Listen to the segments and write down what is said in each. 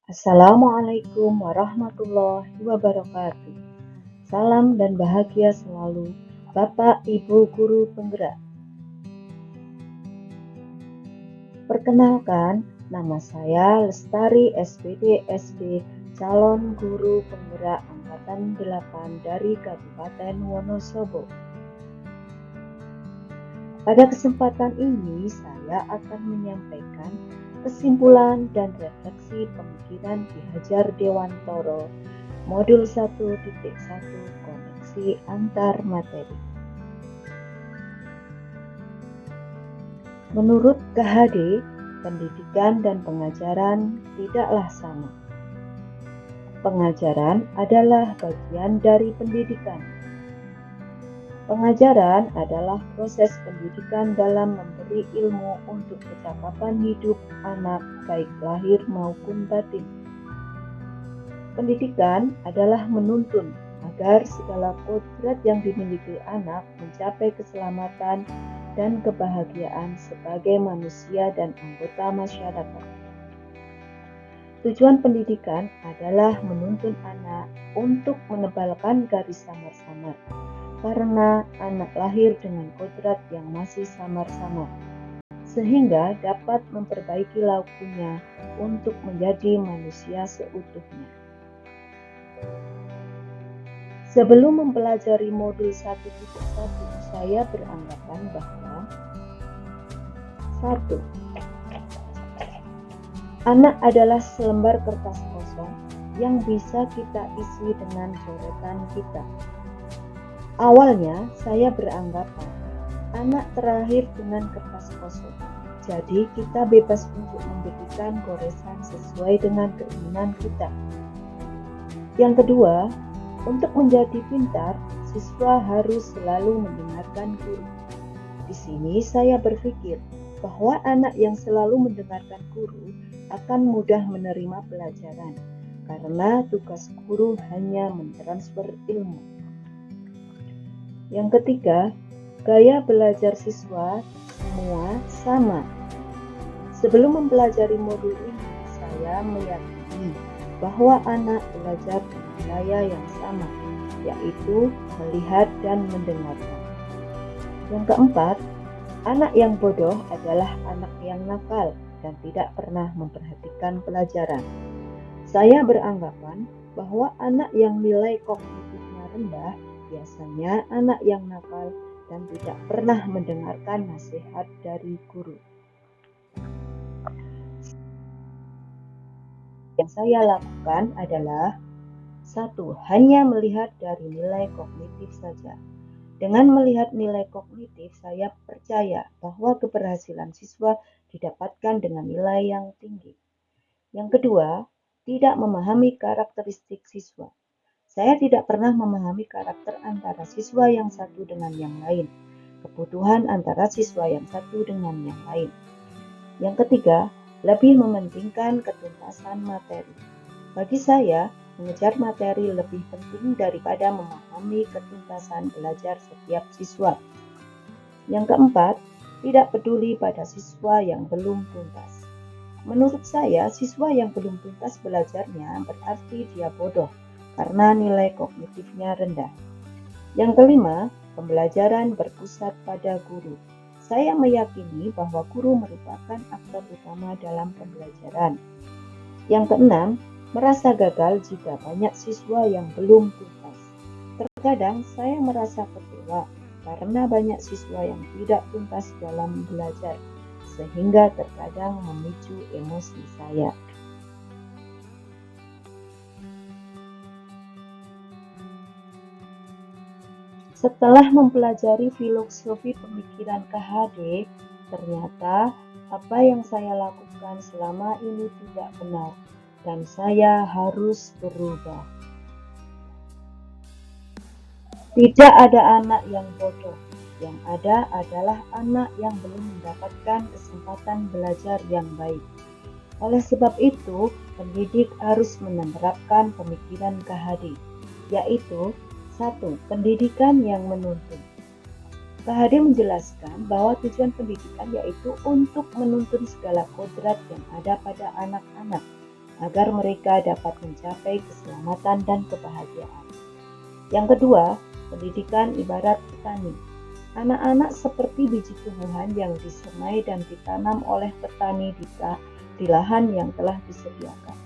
Assalamualaikum warahmatullahi wabarakatuh. Salam dan bahagia selalu, Bapak Ibu Guru Penggerak. Perkenalkan, nama saya Lestari SPD SD, calon guru penggerak angkatan 8 dari Kabupaten Wonosobo. Pada kesempatan ini, saya akan menyampaikan kesimpulan dan refleksi pemikiran Ki Hajar Dewantoro, Modul 1.1 Koneksi Antar Materi. Menurut KHD, pendidikan dan pengajaran tidaklah sama. Pengajaran adalah bagian dari pendidikan. Pengajaran adalah proses pendidikan dalam memberi ilmu untuk kecakapan hidup anak baik lahir maupun batin. Pendidikan adalah menuntun agar segala kodrat yang dimiliki anak mencapai keselamatan dan kebahagiaan sebagai manusia dan anggota masyarakat. Tujuan pendidikan adalah menuntun anak untuk menebalkan garis samar-samar, karena anak lahir dengan kodrat yang masih samar-samar, sehingga dapat memperbaiki lauknya untuk menjadi manusia seutuhnya. Sebelum mempelajari modul 1.1, saya beranggapan bahwa 1. Anak adalah selembar kertas kosong yang bisa kita isi dengan coretan kita. Awalnya saya beranggapan anak terlahir dengan kertas kosong, jadi kita bebas untuk memberikan goresan sesuai dengan keinginan kita. Yang kedua, untuk menjadi pintar, siswa harus selalu mendengarkan guru. Di sini saya berpikir bahwa anak yang selalu mendengarkan guru akan mudah menerima pelajaran, karena tugas guru hanya mentransfer ilmu. Yang ketiga, gaya belajar siswa semua sama. Sebelum mempelajari modul ini, saya meyakini bahwa anak belajar dengan gaya yang sama, yaitu melihat dan mendengarkan. Yang keempat, anak yang bodoh adalah anak yang nakal dan tidak pernah memperhatikan pelajaran. Saya beranggapan bahwa anak yang nilai kognitifnya rendah biasanya anak yang nakal dan tidak pernah mendengarkan nasihat dari guru. Yang saya lakukan adalah 1. Hanya melihat dari nilai kognitif saja. Dengan melihat nilai kognitif, saya percaya bahwa keberhasilan siswa didapatkan dengan nilai yang tinggi. Yang kedua, tidak memahami karakteristik siswa. Saya tidak pernah memahami karakter antara siswa yang satu dengan yang lain, kebutuhan antara siswa yang satu dengan yang lain. Yang ketiga, lebih mementingkan ketuntasan materi. Bagi saya, mengejar materi lebih penting daripada memahami ketuntasan belajar setiap siswa. Yang keempat, tidak peduli pada siswa yang belum tuntas. Menurut saya, siswa yang belum tuntas belajarnya berarti dia bodoh, karena nilai kognitifnya rendah. Yang kelima, pembelajaran berpusat pada guru. Saya meyakini bahwa guru merupakan aktor utama dalam pembelajaran. Yang keenam, merasa gagal jika banyak siswa yang belum tuntas. Terkadang saya merasa kecewa karena banyak siswa yang tidak tuntas dalam belajar, sehingga terkadang memicu emosi saya. Setelah mempelajari filosofi pemikiran KHD, ternyata apa yang saya lakukan selama ini tidak benar dan saya harus berubah. Tidak ada anak yang bodoh, yang ada adalah anak yang belum mendapatkan kesempatan belajar yang baik. Oleh sebab itu, pendidik harus menerapkan pemikiran KHD, yaitu 1. Pendidikan yang menuntun. KHD menjelaskan bahwa tujuan pendidikan yaitu untuk menuntun segala kodrat yang ada pada anak-anak agar mereka dapat mencapai keselamatan dan kebahagiaan. Yang kedua, pendidikan ibarat petani. Anak-anak seperti biji tumbuhan yang disemai dan ditanam oleh petani di lahan yang telah disediakan.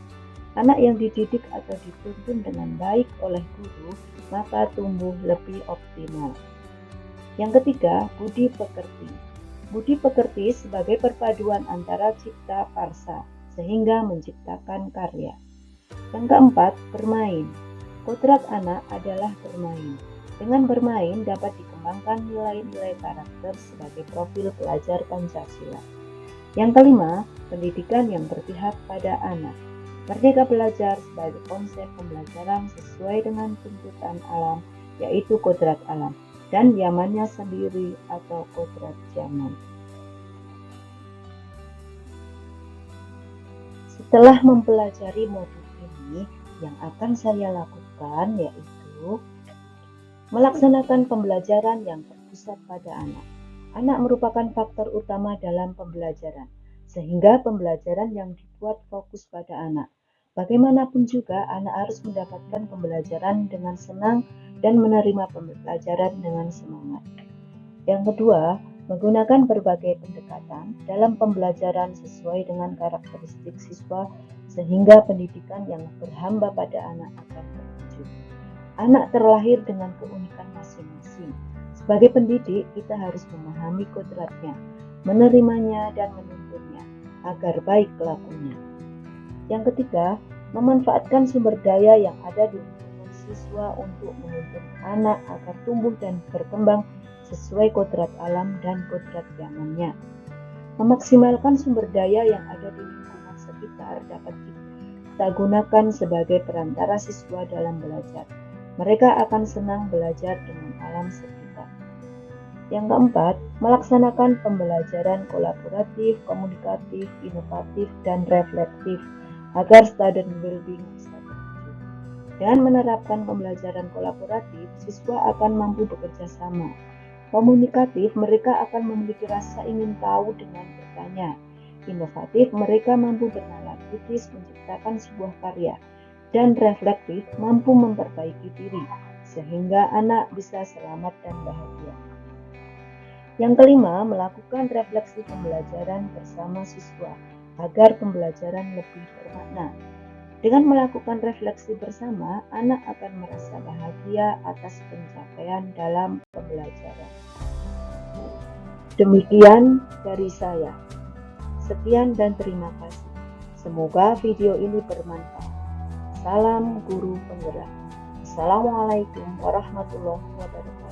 Anak yang dididik atau dituntun dengan baik oleh guru, maka tumbuh lebih optimal. Yang ketiga, budi pekerti. Budi pekerti sebagai perpaduan antara cipta karsa, sehingga menciptakan karya. Yang keempat, bermain. Kodrat anak adalah bermain. Dengan bermain dapat dikembangkan nilai-nilai karakter sebagai profil pelajar Pancasila. Yang kelima, pendidikan yang berpihak pada anak. Merdeka Belajar sebagai konsep pembelajaran sesuai dengan tuntutan alam, yaitu kodrat alam, dan zamannya sendiri atau kodrat zaman. Setelah mempelajari modul ini, yang akan saya lakukan yaitu melaksanakan pembelajaran yang terpusat pada anak. Anak merupakan faktor utama dalam pembelajaran, sehingga pembelajaran yang dibuat fokus pada anak. Bagaimanapun juga, anak harus mendapatkan pembelajaran dengan senang dan menerima pembelajaran dengan semangat. Yang kedua, menggunakan berbagai pendekatan dalam pembelajaran sesuai dengan karakteristik siswa, sehingga pendidikan yang berhamba pada anak akan terwujud. Anak terlahir dengan keunikan masing-masing. Sebagai pendidik, kita harus memahami kodratnya, menerimanya dan menuntunnya, agar baik kelakuannya. Yang ketiga, memanfaatkan sumber daya yang ada di lingkungan siswa untuk menuntun anak agar tumbuh dan berkembang sesuai kodrat alam dan kodrat zamannya. Memaksimalkan sumber daya yang ada di lingkungan sekitar dapat kita gunakan sebagai perantara siswa dalam belajar. Mereka akan senang belajar dengan alam sekitar. Yang keempat, melaksanakan pembelajaran kolaboratif, komunikatif, inovatif, dan reflektif agar student well-being bisa terwujud. Dengan menerapkan pembelajaran kolaboratif, siswa akan mampu bekerja sama. Komunikatif, mereka akan memiliki rasa ingin tahu dengan bertanya. Inovatif, mereka mampu bernalar kritis menciptakan sebuah karya. Dan reflektif, mampu memperbaiki diri, sehingga anak bisa selamat dan bahagia. Yang kelima, melakukan refleksi pembelajaran bersama siswa agar pembelajaran lebih bermakna. Dengan melakukan refleksi bersama, anak akan merasa bahagia atas pencapaian dalam pembelajaran. Demikian dari saya. Sekian dan terima kasih. Semoga video ini bermanfaat. Salam guru penggerak. Assalamualaikum warahmatullahi wabarakatuh.